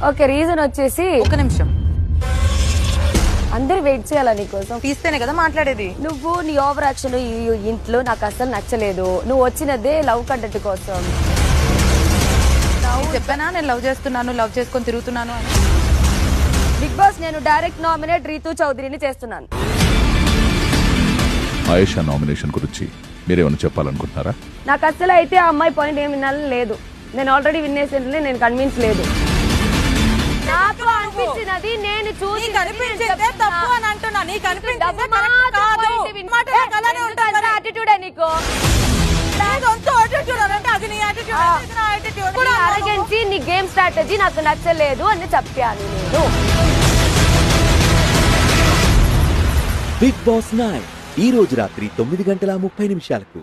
Okay, reason వచ్చేసి ఒక నిమిషం అందరు వెయిట్ చేయాలా నీకోసం. తీస్తేనే కదా మాట్లాడేది. నువ్వు నీ ఓవర్ యాక్షన్ ఈ ఇంట్లో నాకు అసలు నచ్చలేదు. నువ్వు వచ్చినదే లవ్ కంటెంట్ కోసం. చెప్పానా నేను లవ్ చేస్తున్నాను, లవ్ చేసుకొని తిరుగుతున్నాను అని. బిగ్ బాస్ నేను డైరెక్ట్ నామినేట్ రీతూ చౌదరిని చేస్తున్నాను. ఆయేషా నామినేషన్ గురించి మీరేమైనా చెప్పాలనుకుంటున్నారా? నాకు అసలు అయితే ఆ అమ్మాయి పాయింట్ ఏమి వినాలని లేదు. నేను ఆల్రెడీ వినేసేది, నేను కన్విన్స్ లేదు. నాకు అనిపించినది నేను చూసి తప్పు అని అంటున్నా. నీకు యాటిట్యూడే నీకు. అరగెంచి నీ గేమ్ స్ట్రాటజీ నాకు నచ్చలేదు అని చెప్పాను నేను. బిగ్ బాస్ 9 ఈ రోజు రాత్రి 9:30 నిమిషాలకు.